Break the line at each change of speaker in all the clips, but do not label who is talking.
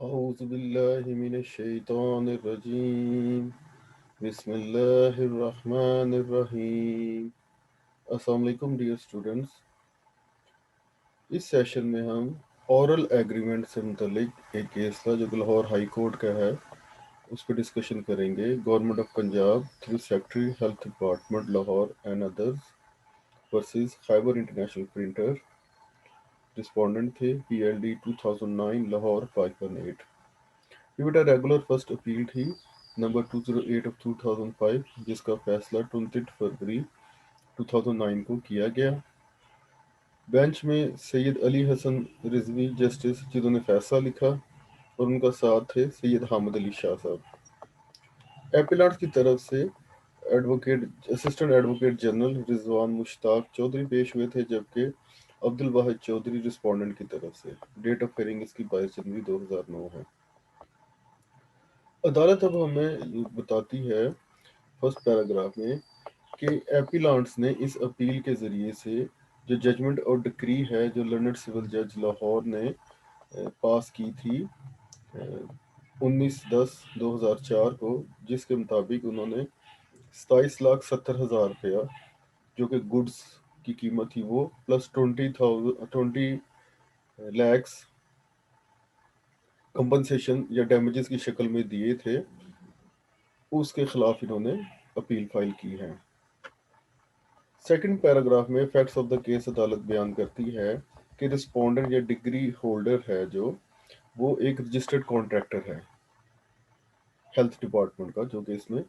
औज़ुबिल्लाहिमिनश्शैतानिर्रजीम बिस्मिल्लाहिर्रहमानिर्रहीम। अस्सलाम वालेकुम डियर स्टूडेंट्स। इस सेशन में हम औरल एग्रीमेंट से मुतल्लिक एक केस था जो कि लाहौर हाई कोर्ट का है, उस पर डिस्कशन करेंगे। Government of Punjab through secretary health department Lahore and others versus Khyber international printer. Respondent थे PLD 2009 लाहौर 518। ये बेटा रेगुलर फर्स्ट अपील थी नंबर 208 ऑफ 2005, जिसका फैसला 28 फरवरी 2009 को किया गया। बेंच में सैयद अली हसन रिजवी जस्टिस जिन्होंने फैसला लिखा, और उनका साथ थे सैयद हामिद अली शाह साहब। एपिलाट की तरफ से assistant advocate general Rizwan Mushtaq Chaudhary पेश हुए थे, जबकि अब्दुल वाहिद चौधरी रिस्पोंडेंट की तरफ से। डेट ऑफ हियरिंग इसकी 22 जनवरी 2009 है। अदालत अब हमें बताती है फर्स्ट पैराग्राफ में कि एपिलांट्स ने इस अपील के ज़रिए से जो जजमेंट और डिक्री है जो लर्नड सिविल जज लाहौर ने पास की थी 19/10/2004 को, जिसके मुताबिक उन्होंने 27,70,000 रुपया जो कि गुड्स की कीमत थी वो प्लस 20 लैक्स कंपनसेशन या डैमेजेस की शक्ल में दिए थे, उसके खिलाफ इन्होंने अपील फाइल की है। सेकंड पैराग्राफ में फैक्ट्स ऑफ द केस अदालत बयान करती है कि रिस्पोंडेंट या डिग्री होल्डर है जो वो एक रजिस्टर्ड कॉन्ट्रैक्टर है हेल्थ डिपार्टमेंट का, जो कि इसमें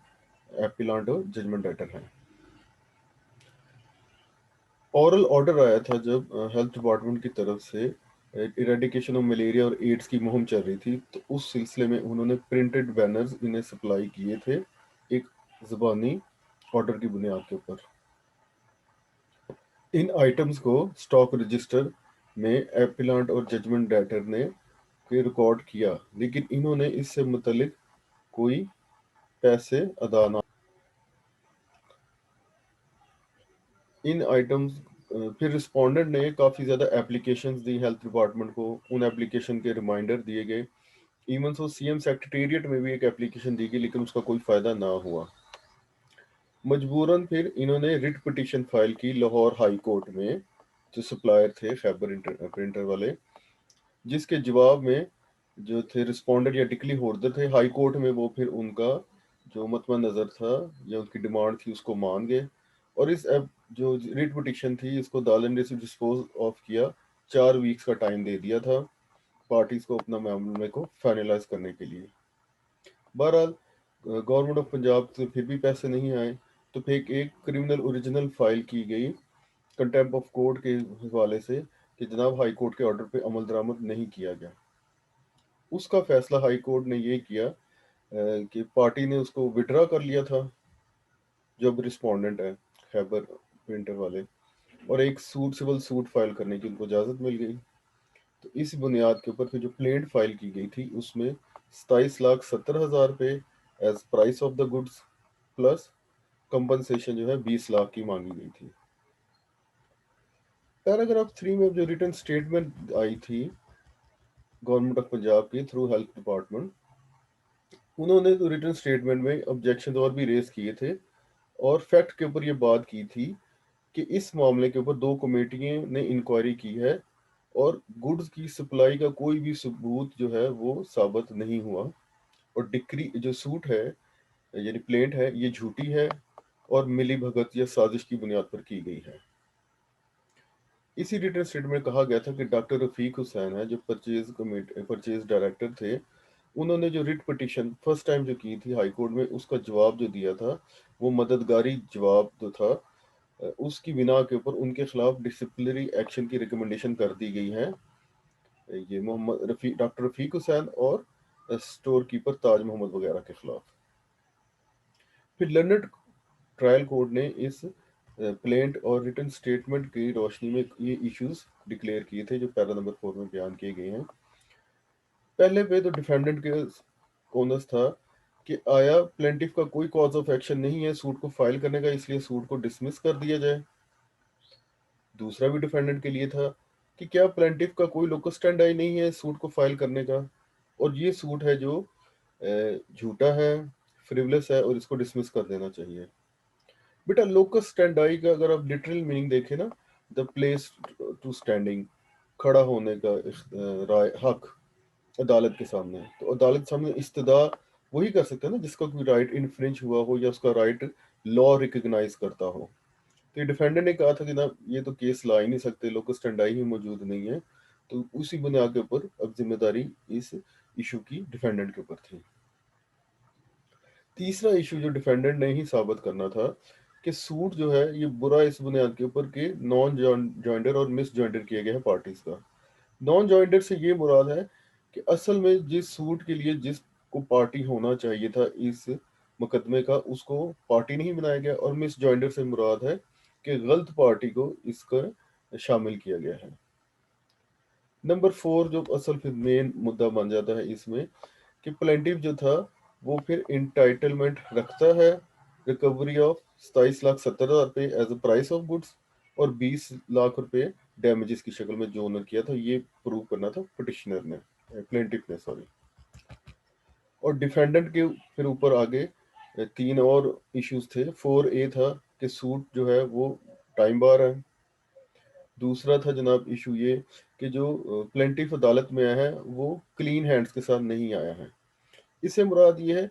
एपिलांट और जजमेंट राइटर है। ऑरल ऑर्डर आया था जब हेल्थ डिपार्टमेंट की तरफ से इरेडिकेशन ऑफ मलेरिया और एड्स की मुहिम चल रही थी, तो उस सिलसिले में उन्होंने प्रिंटेड बैनर्स इन्हें सप्लाई किए थे एक ज़बानी ऑर्डर की बुनियाद के ऊपर। इन आइटम्स को स्टॉक रजिस्टर में एपिलांट और जजमेंट राइटर ने रिकॉर्ड किया, लेकिन इन्होंने इससे मुतलिक कोई पैसे अदा ना। इन आइटम्स फिर रिस्पोंडेंट ने काफ़ी ज़्यादा एप्लीकेशंस दी हेल्थ डिपार्टमेंट को, उन एप्लीकेशन के रिमाइंडर दिए गए। इवन सो CM सेक्रेटेरिएट में भी एक एप्लीकेशन दी गई, लेकिन उसका कोई फ़ायदा ना हुआ। मजबूरन फिर इन्होंने रिट पिटीशन फाइल की लाहौर हाई कोर्ट में, जो सप्लायर थे खैबर प्रिंटर वाले, जिसके जवाब में जो थे रिस्पोंडेंट या डिक्ली होल्डर थे हाई कोर्ट में, वो फिर उनका जो मतवा नज़र था या उनकी डिमांड थी उसको मान गए, और इस जो रिट पिटीशन थी इसको अदालत ने डिस्पोज ऑफ किया। 4 वीक्स का टाइम दे दिया था पार्टीज को अपना मामले को फाइनलाइज करने के लिए। बहरहाल गवर्नमेंट ऑफ पंजाब से फिर भी पैसे नहीं आए, तो फिर एक क्रिमिनल ओरिजिनल फाइल की गई कंटेम्प्ट ऑफ कोर्ट के हवाले से कि जनाब हाई कोर्ट के ऑर्डर पे अमल दरामद नहीं किया गया। उसका फैसला हाई कोर्ट ने ये किया कि पार्टी ने उसको विड्रा कर लिया था, जब रिस्पोंडेंट है खैबर प्रिंटर वाले, और एक सिविल सूट फाइल करने की उनको इजाज़त मिल गई। तो इस बुनियाद के ऊपर फिर जो प्लेंट फाइल की गई थी उसमें 27,70,000 रुपये as price of the goods plus compensation जो है 20 लाख की मांगी गई थी। पैराग्राफ 3 में जो रिटर्न स्टेटमेंट आई थी गवर्नमेंट ऑफ पंजाब की थ्रू हेल्थ डिपार्टमेंट, उन्होंने तो रिटर्न स्टेटमेंट में ऑब्जेक्शन और भी रेज किए थे, और फैक्ट के ऊपर ये बात की थी कि इस मामले के ऊपर 2 कमेटियों ने इंक्वायरी की है, और गुड्स की सप्लाई का कोई भी सबूत जो है वो साबित नहीं हुआ, और डिक्री जो सूट है यानी प्लेंट है ये झूठी है और मिली भगत या साजिश की बुनियाद पर की गई है। इसी रिटर्न स्टेटमेंट में कहा गया था कि डॉक्टर रफीक हुसैन है जो परचेज डायरेक्टर थे, उन्होंने जो रिट पिटीशन फर्स्ट टाइम जो की थी हाई कोर्ट में, उसका जवाब जो दिया था वो मददगारी जवाब जो था, उसकी बिना के ऊपर उनके खिलाफ डिसिप्लिनरी एक्शन की रिकमेंडेशन कर दी गई है, ये डॉक्टर रफीक हुसैन और स्टोर कीपर ताज मोहम्मद वगैरह के खिलाफ। फिर लंदन ट्रायल कोर्ट ने इस प्लेंट और रिटर्न स्टेटमेंट की रोशनी में ये इश्यूज डिक्लेयर किए थे जो पैरा नंबर 4 में बयान किए गए हैं। पहले पे तो डिफेंडेंट के कोनस था कि आया प्लेंटिफ का कोई कॉज ऑफ एक्शन नहीं है सूट को फाइल करने का, इसलिए सूट को डिसमिस कर दिया जाए। दूसरा भी डिफेंडेंट के लिए था कि क्या प्लेंटिफ का कोई लोकस स्टैंड आई नहीं है सूट को फाइल करने का, और ये सूट है जो झूठा है, फ्रिवलेस है और इसको डिसमिस कर देना चाहिए। बेटा लोकस स्टैंडाई का अगर आप लिटरल मीनिंग देखें ना, द प्लेस टू स्टैंडिंग, खड़ा होने का राय हक अदालत के सामने। तो अदालत के सामने इस्तदा वही कर सकता है ना जिसका कोई राइट इन्फ्रिंज हुआ हो या उसका राइट लॉ रिकॉग्नाइज करता हो। तो ये डिफेंडेंट ने कहा था कि ना ये तो केस ला ही नहीं सकते, लोकस स्टैंडाई ही मौजूद नहीं है। तो उसी बुनियाद के ऊपर अब जिम्मेदारी इस इशू की डिफेंडेंट के ऊपर थी। तीसरा इशू जो डिफेंडेंट ने ही साबित करना था कि सूट जो है ये बुरा इस बुनियाद के ऊपर कि नॉन जॉइंडर और मिस जॉइंडर किया गया है पार्टीज का। नॉन जॉइंडर से ये मुराद है कि असल में जिस सूट के लिए जिसको पार्टी होना चाहिए था इस मुकदमे का, उसको पार्टी नहीं बनाया गया। और मिस जॉइंडर से मुराद है कि गलत पार्टी को इसका शामिल किया गया है। नंबर 4 जो असल फिर मेन मुद्दा बन जाता है इसमें कि प्लेंटिव जो था वो फिर इंटाइटलमेंट रखता है रिकवरी ऑफ 27,70,000 रुपये as a price of goods और 20 लाख रुपए डैमेजेस की शक्ल में जो ओनर किया था। ये प्रूव करना था पिटिशनर ने, प्लेंटिफ ने, सॉरी। और डिफेंडेंट के फिर ऊपर आगे तीन और इश्यूज थे। 4A था कि सूट जो है वो टाइम बार है। दूसरा था जनाब इशू ये कि जो प्लेंटिफ अदालत में आया है वो क्लीन हैंड्स के साथ नहीं आया है। इससे मुराद ये है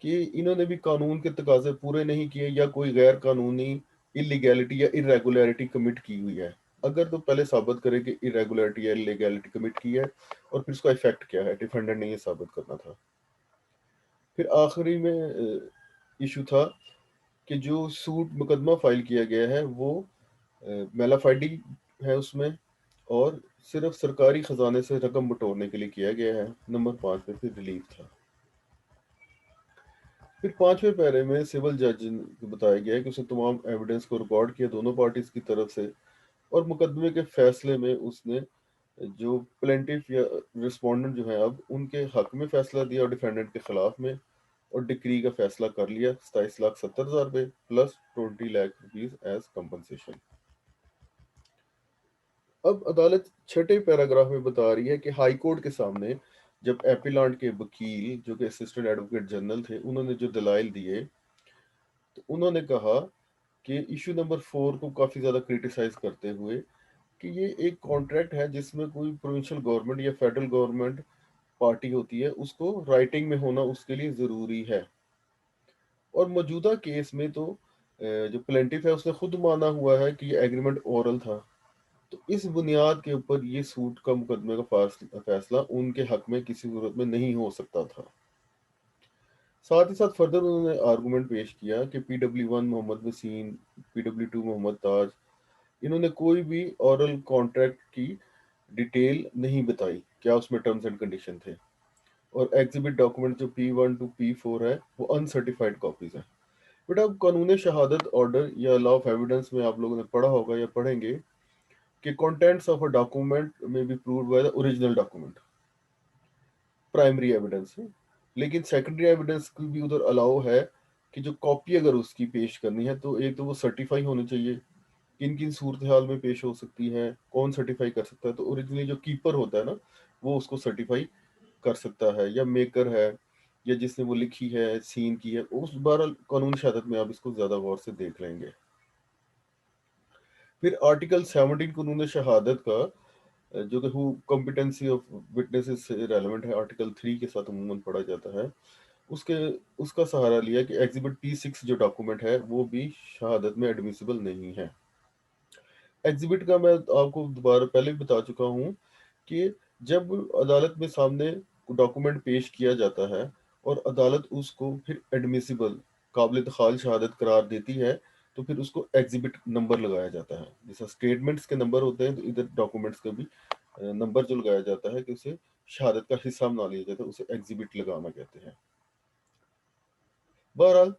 कि इन्होंने भी कानून के तकाजे पूरे नहीं किए या कोई गैर कानूनी इलीगैलिटी या इरेगुलरिटी कमिट की हुई है। अगर तो पहले साबित करे कि इरेगुलरिटी या इलीगैलिटी कमिट की है और फिर उसका इफेक्ट क्या है, डिफेंडेंट ने ये साबित करना था। फिर आखिरी में इशू था कि जो सूट मुकदमा फाइल किया गया है वो मेलाफाइडी है उसमें, और सिर्फ सरकारी खजाने से रकम बटोरने के लिए किया गया है। नंबर 5 पे फिर रिलीफ था। फिर 5वें पैरे में सिविल जज को बताया गया है कि उसने तमाम एविडेंस को रिकॉर्ड किया दोनों पार्टीज की तरफ से, और मुकदमे के फैसले में उसने जो प्लेंटिफ या रिस्पोंडेंट जो है अब उनके हक में फैसला दिया और डिफेंडेंट के खिलाफ में, और डिक्री का फैसला कर लिया 27,70,000 रुपये प्लस 20 लाख रुपीज एज कंपनसेशन। अब अदालत छठे पैराग्राफ में बता रही है कि हाई कोर्ट के सामने जब एपिलांट के वकील जो कि असिस्टेंट एडवोकेट जनरल थे उन्होंने जो दलाइल दिए, तो उन्होंने कहा कि इशू नंबर 4 को काफ़ी ज़्यादा क्रिटिसाइज करते हुए कि ये एक कॉन्ट्रैक्ट है जिसमें कोई प्रोविंशियल गवर्नमेंट या फेडरल गवर्नमेंट पार्टी होती है उसको राइटिंग में होना उसके लिए ज़रूरी है। और मौजूदा केस में तो जो प्लेंटिफ है उसने खुद माना हुआ है कि ये एग्रीमेंट ओरल था। तो इस बुनियाद के ऊपर ये सूट का मुकदमे का फैसला उनके हक में किसी सूरत में नहीं हो सकता था। साथ ही साथ फर्दर उन्होंने आर्गुमेंट पेश किया कि PW1 मोहम्मद वसीम, PW2 मोहम्मद ताज, इन्होंने कोई भी ऑरल कॉन्ट्रैक्ट की डिटेल नहीं बताई, क्या उसमें टर्म्स एंड कंडीशन थे। और एग्जिबिट डॉक्यूमेंट जो P1 टू P4 है वो अनसर्टिफाइड कॉपीज है। बेटा अब कानून शहादत ऑर्डर या लॉ ऑफ एविडेंस में आप लोगों ने पढ़ा होगा या पढ़ेंगे कि कंटेंट्स ऑफ अ डॉक्यूमेंट में be proved by the original document, primary evidence है। लेकिन सेकेंडरी एविडेंस की भी उधर अलाउ है कि जो कॉपी अगर उसकी पेश करनी है तो एक तो वो सर्टिफाई होनी चाहिए। किन किन सूरत हाल में पेश हो सकती है, कौन सर्टिफाई कर सकता है, तो ओरिजिनली जो कीपर होता है ना वो उसको सर्टिफाई कर सकता है, या मेकर है, या जिसने वो लिखी है सीन की है। उस बार कानून शहादत में आप इसको ज्यादा गौर से देख लेंगे। फिर आर्टिकल 17 कानून शहादत का जो कि हु कॉम्पिटेंसी ऑफ विटनेसेस से रेलेवेंट है, आर्टिकल 3 के साथ अमूमन पढ़ा जाता है। उसके उसका सहारा लिया कि एग्जिबिट P6 जो डॉक्यूमेंट है वो भी शहादत में एडमिसिबल नहीं है। एग्जिबिट का मैं आपको दोबारा पहले भी बता चुका हूँ कि जब अदालत में सामने डॉक्यूमेंट पेश किया जाता है और अदालत उसको फिर एडमिसिबल काबिल दखाल शहादत करार देती है, तो फिर उसको एग्जिबिट नंबर लगाया जाता है। जैसा स्टेटमेंट्स के नंबर होते हैं तो इधर डॉक्यूमेंट्स का भी नंबर जो लगाया जाता है कि उसे शहादत का हिस्सा बना लिया जाता है, उसे एग्जिबिट लगाना कहते हैं। बहरहाल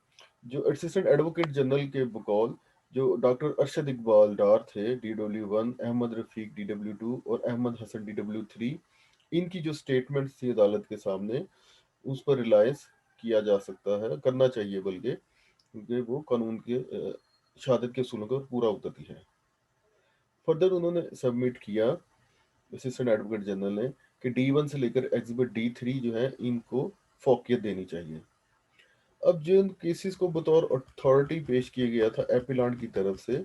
जो असिस्टेंट एडवोकेट जनरल के बकौल जो डॉक्टर अरशद इकबाल डार थे DW1, अहमद रफीक DW2 और अहमद हसन DW3, इनकी जो स्टेटमेंट्स थी अदालत के सामने उस पर रिलायंस किया जा सकता है, करना चाहिए बल्कि, क्योंकि वो कानून के शहादत के असूलों का पूरा उतरती है। फर्दर उन्होंने सबमिट किया असिस्टेंट एडवोकेट जनरल ने कि D1 से लेकर एग्जिबिट D3 जो है इनको फोकियत देनी चाहिए। अब जिन केसेस को बतौर अथॉरिटी पेश किया गया था एपिलांट की तरफ से,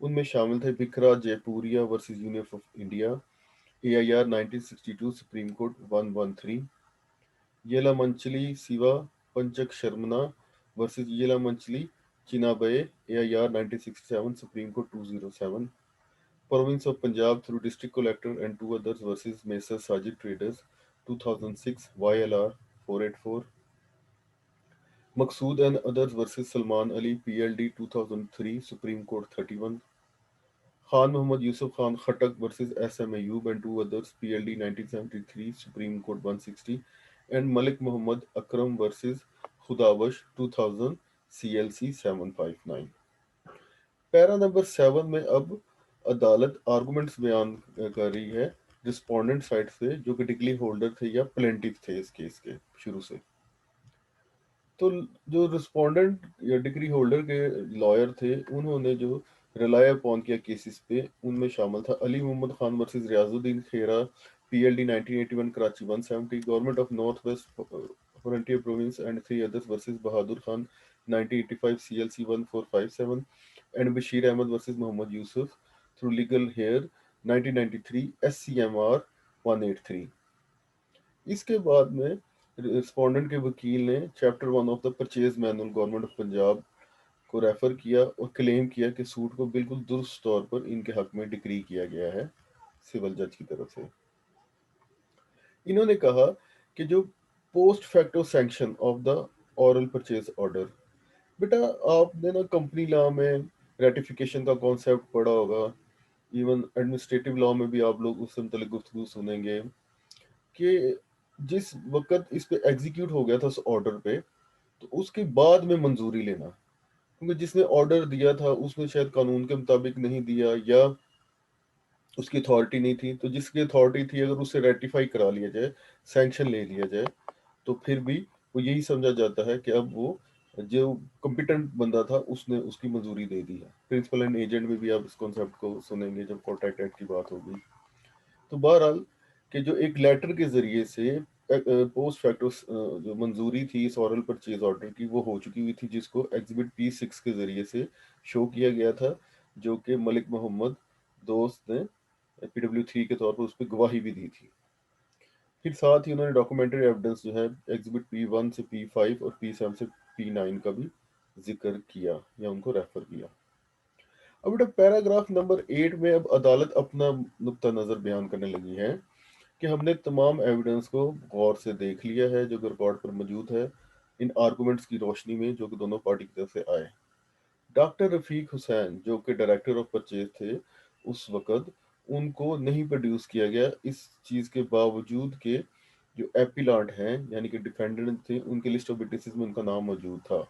उनमें शामिल थे Bikra Jaipuria versus Union of India, AIR 1962 Supreme Court 113, Yelamanchili Shiva पंचक शर्मना वर्सेस येलामंचली चिनाबे, AIR 1967 Supreme Court 207, Province of Punjab through District Collector and two others versus Messrs Sajid Traders 2006 YLR 484, Maqsood and others versus Salman Ali PLD 2003 Supreme Court 31, Khan Muhammad Yusuf Khan Khattak versus SM Ayub and two others PLD 1973 Supreme Court 160, and Malik Muhammad Akram versus Khudabash 2000 CLC 759। Para number 7 में अब अदालत arguments बयान कर रही है respondent side से, जो कि डिग्री होल्डर थे या प्लेंटिफ थे इस केस के शुरू से। तो जो रिस्पोंडेंट या डिग्री होल्डर के लॉयर थे, उन्होंने जो रिलाय अपॉन किया केसेस पे, उनमें शामिल था Ali Mohammad Khan versus Riazuddin Khera PLD 1981 Karachi 170, government of north west frontier province and three others versus Bahadur Khan 1985 CLC 1457, and Bashir Ahmed versus Mohammad Yusuf through legal heir 1993 SCMR 183। इसके बाद में रिस्पोंडेंट के वकील ने chapter 1 of the purchase manual government of Punjab को रेफर किया और क्लेम किया कि सूट को बिल्कुल दुरुस्त तौर पर इनके हक में डिक्री किया गया है सिविल जज की तरफ से। इन्होंने कहा कि जो post facto sanction of the oral purchase order, बेटा आपने ना कंपनी लॉ में रेटिफिकेशन का कॉन्सेप्ट पढ़ा होगा, इवन एडमिनिस्ट्रेटिव लॉ में भी आप लोग उससे मुतल्लिक गुफ्तगू सुनेंगे कि जिस वक्त इस पे एग्जीक्यूट हो गया था उस ऑर्डर पे, तो उसके बाद में मंजूरी लेना, क्योंकि जिसने ऑर्डर दिया था उसने शायद कानून के मुताबिक नहीं दिया या उसकी अथॉरिटी नहीं थी, तो जिसकी अथॉरिटी थी अगर उसे रेटिफाई करा लिया जाए, सैंक्शन ले लिया जाए, तो फिर भी वो यही समझा जाता है कि अब वो जो कॉम्पिटेंट बंदा था उसने उसकी मंजूरी दे दी है। प्रिंसिपल एंड एजेंट में भी आप इस कॉन्सेप्ट को सुनेंगे जब कॉन्ट्रैक्ट एक्ट की बात होगी। तो बहरहाल कि जो एक लेटर के जरिए से पोस्ट फैक्टो जो मंजूरी थी इस ऑरल परचेज ऑर्डर की, वो हो चुकी हुई थी, जिसको एग्जिबिट P6 के जरिए से शो किया गया था, जो कि मलिक मोहम्मद दोस्त ने PW3 के तौर पर उस पर गवाही भी दी थी। फिर साथ ही उन्होंने डॉक्यूमेंट्री एविडेंस जो है एग्जिबिट P1 से P5 और P7 से P9 का भी जिक्र किया या उनको रेफर किया। अब बेटा पैराग्राफ नंबर 8 में अब अदालत अपना नुक्ता नजर बयान करने लगी है कि हमने तमाम एविडेंस को गौर से देख लिया है जो कि रिकॉर्ड पर मौजूद है, इन आर्गुमेंट्स की रोशनी में जो कि दोनों पार्टी की तरफ से आए। डॉक्टर रफीक हुसैन जो कि डायरेक्टर ऑफ परचेज थे उस वक्त, उनको नहीं प्रोड्यूस किया गया, इस चीज़ के बावजूद के जो एपिलांट हैं यानी कि डिफेंडेंट थे उनके लिस्ट ऑफ विटनेसेस में उनका नाम मौजूद था।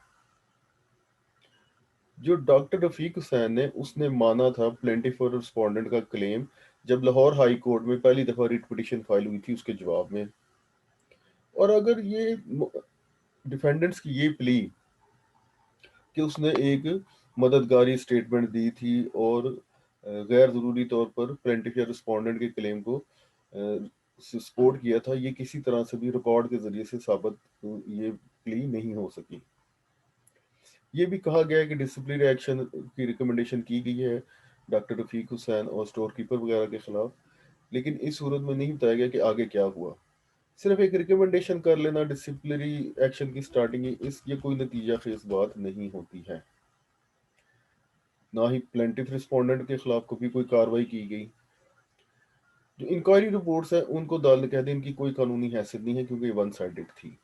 जो डॉक्टर रफीक हुसैन ने उसने माना था प्लेंटिफ और रिस्पोंडेंट का क्लेम जब लाहौर हाई कोर्ट में पहली दफा रिट पिटीशन फाइल हुई थी उसके जवाब में। और अगर ये डिफेंडेंट्स की ये प्ली कि उसने एक मददगारी स्टेटमेंट दी थी और गैर ज़रूरी तौर पर प्लेंटिफ या रिस्पोंडेंट के क्लेम को सपोर्ट किया था, ये किसी तरह से भी रिकॉर्ड के जरिए से साबित ये प्ली नहीं हो सकी। ये भी कहा गया है कि डिसिप्लिनरी एक्शन की रिकमेंडेशन की गई है डॉक्टर रफीक हुसैन और स्टोर कीपर वगैरह के खिलाफ, लेकिन इस सूरत में नहीं बताया गया कि आगे क्या हुआ। सिर्फ एक रिकमेंडेशन कर लेना डिसिप्लिनरी एक्शन की स्टार्टिंग इस ये कोई नतीजा खेज बात नहीं होती है। ना ही प्लेंटिफ रिस्पोंडेंट के खिलाफ कभी कोई कार्रवाई की गई। जो इंक्वायरी रिपोर्ट्स हैं उनको अदालत ने कह दी इनकी कोई कानूनी हैसियत नहीं है क्योंकि ये वन साइडेड थी।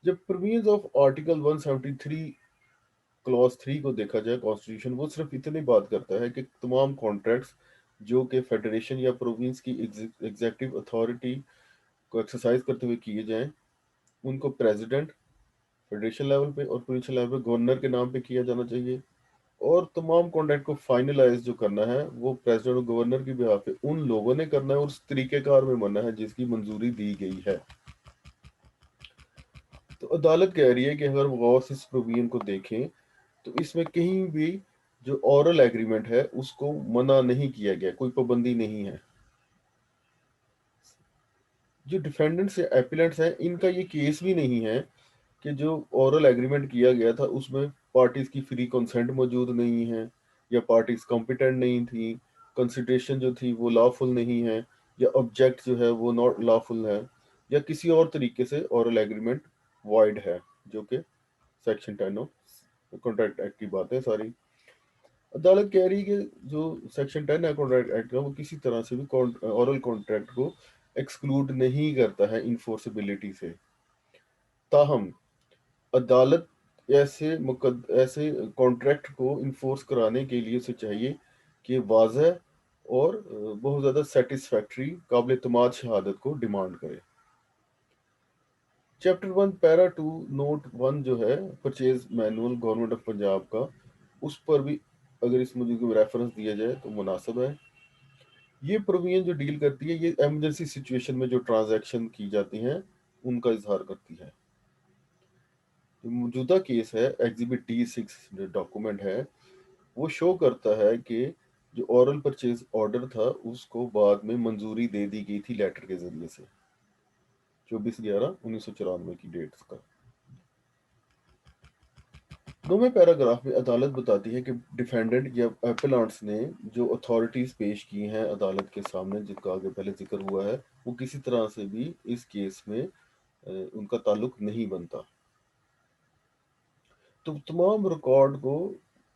जब प्रोविजंस ऑफ आर्टिकल 173 क्लॉज 3 को देखा जाए कॉन्स्टिट्यूशन, वो सिर्फ इतनी बात करता है कि तमाम कॉन्ट्रैक्ट्स जो कि फेडरेशन या प्रोविंस की एग्जेक्टिव अथॉरिटी को एक्सरसाइज करते हुए किए जाएं, उनको प्रेसिडेंट फेडरेशन लेवल पे और प्रोविंशियल लेवल पे गवर्नर के नाम पे किया जाना चाहिए, और तमाम कॉन्ट्रैक्ट को फाइनलाइज जो करना है वो प्रेसिडेंट और गवर्नर की बिहाफ पे उन लोगों ने करना है और उस तरीकेकार में बनना है जिसकी मंजूरी दी गई है। तो अदालत कह रही है कि अगर गौर से इस प्रोविजन को देखें तो इसमें कहीं भी जो ऑरल एग्रीमेंट है उसको मना नहीं किया गया, कोई पाबंदी नहीं है। जो डिफेंडेंट्स या एपिलेंट्स हैं, इनका ये केस भी नहीं है कि जो ओरल एग्रीमेंट किया गया था उसमें पार्टीज की फ्री कंसेंट मौजूद नहीं है, या पार्टीज कॉम्पिटेंट नहीं थी, कंसिडरेशन जो थी वो लॉफुल नहीं है, या ऑब्जेक्ट जो है वो नॉट लॉफुल है, या किसी और तरीके से ओरल एग्रीमेंट वॉइड है, जो कि सेक्शन 10 ऑफ कॉन्ट्रैक्ट एक्ट की बात है सारी। अदालत कह रही है कि जो सेक्शन 10 है कॉन्ट्रैक्ट एक्ट का, वो किसी तरह से भी ओरल कॉन्ट्रैक्ट को एक्सक्लूड नहीं करता है इन्फोर्सेबिलिटी से। ताहम अदालत ऐसे कॉन्ट्रैक्ट को इन्फोर्स कराने के लिए उसे चाहिए कि वाज़ह और बहुत ज़्यादा सेटिस्फैक्ट्री काबिल एतमाद शहादत को डिमांड करे। चैप्टर 1 पैरा 2 नोट 1 जो है purchase manual government of Punjab का, उस पर भी अगर इस मुझे को रेफरेंस दिया जाए तो मुनासिब है। ये प्रोविजन जो डील करती है, ये एमरजेंसी सिचुएशन में जो ट्रांजैक्शन की जाती हैं उनका इजहार करती है। जो मौजूदा केस है एग्जिबिट D6 जो डॉक्यूमेंट है, वो शो करता है कि जो ओरल परचेज ऑर्डर था उसको बाद में मंजूरी दे दी गई थी लेटर के जरिए से, 24/11/1994 की डेट्स का। 9वें पैराग्राफ में अदालत बताती है कि डिफेंडेंट या एपेलांट्स ने जो अथॉरिटीज पेश की हैं अदालत के सामने, जिनका आगे पहले जिक्र हुआ है, वो किसी तरह से भी इस केस में उनका ताल्लुक नहीं बनता। तो तमाम रिकॉर्ड को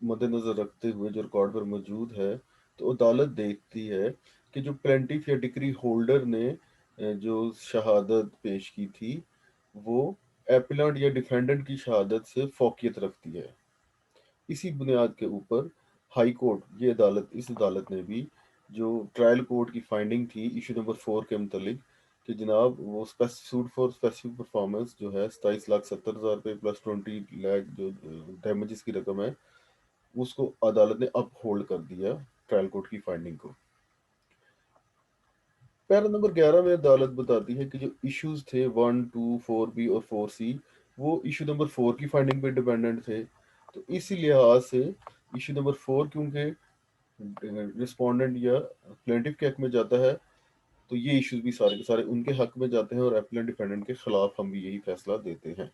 मद्देनजर रखते हुए जो रिकॉर्ड पर मौजूद है, तो अदालत देखती है कि जो प्लेंटिफ या डिक्री होल्डर ने जो शहादत पेश की थी, वो एपिलेंट या डिफेंडेंट की शहादत से फौकियत रखती है। इसी बुनियाद के ऊपर हाई कोर्ट इस अदालत ने भी जो ट्रायल कोर्ट की फाइंडिंग थी इशू नंबर 4 के मुतलिक, कि जनाब वो सूट फॉर स्पेसिफिक परफॉर्मेंस जो है 27,70,000 रुपये प्लस 20 लाख जो डैमेजेस की रकम है, उसको अदालत ने अप होल्ड कर दिया ट्रायल कोर्ट की फाइंडिंग को। पैरा नंबर 11 में अदालत बताती है कि जो इश्यूज थे 1, 2, 4B और 4C, वो इशू नंबर 4 की फाइंडिंग पे डिपेंडेंट थे। तो इसी लिहाज से इशू नंबर 4 क्योंकि रिस्पोंडेंट या प्लेंटिफ के हक में जाता है, तो ये इश्यूज भी सारे के सारे उनके हक में जाते हैं, और एप्लेंट डिफेंडेंट के खिलाफ हम भी यही फैसला देते हैं।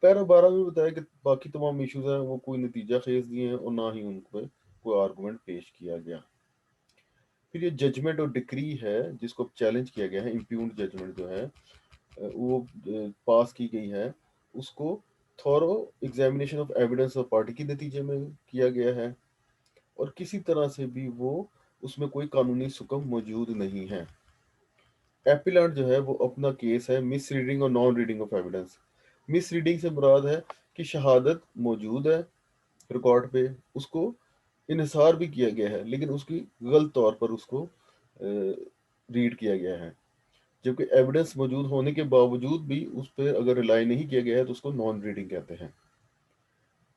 पैरा 12 में बताया कि बाकी तमाम इश्यूज हैं वो कोई नतीजा खेज दिए हैं और ना ही उन पर कोई आर्गूमेंट पेश किया गया। फिर ये जजमेंट और डिक्री है जिसको चैलेंज किया गया है, इम्प्यून्ड जजमेंट जो है वो पास की गई है, उसको thorough examination of evidence of party के नतीजे में किया गया है, और किसी तरह से भी वो उसमें कोई कानूनी सुकम मौजूद नहीं है। एपिलेंट जो है वो अपना केस है मिस रीडिंग और non reading of evidence. Miss reading से मुराद है कि शहादत मौजूद है रिकॉर्ड पे, उसको इनसार भी किया गया है, लेकिन उसकी गलत तौर पर उसको रीड किया गया है, जबकि एविडेंस मौजूद होने के बावजूद भी उस पर अगर रिलाई नहीं किया गया है तो उसको नॉन रीडिंग कहते हैं।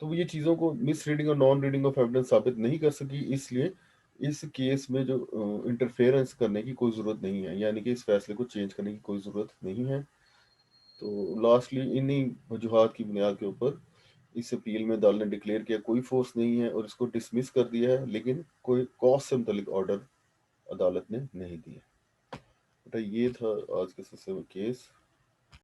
तो ये चीज़ों को मिस रीडिंग और नॉन रीडिंग ऑफ एविडेंस साबित नहीं कर सकी, इसलिए इस केस में जो इंटरफेरेंस करने की कोई ज़रूरत नहीं है, यानी कि इस फैसले को चेंज करने की कोई ज़रूरत नहीं है। तो लास्टली इन्हीं वजूहत की बुनियाद के ऊपर इस अपील में अदालत ने डिक्लेयर किया कोई फोर्स नहीं है और इसको डिसमिस कर दिया है, लेकिन कोई कॉस्ट से मुतलिक ऑर्डर अदालत ने नहीं दिया। बेटा ये था आज के सिलसिले में केस।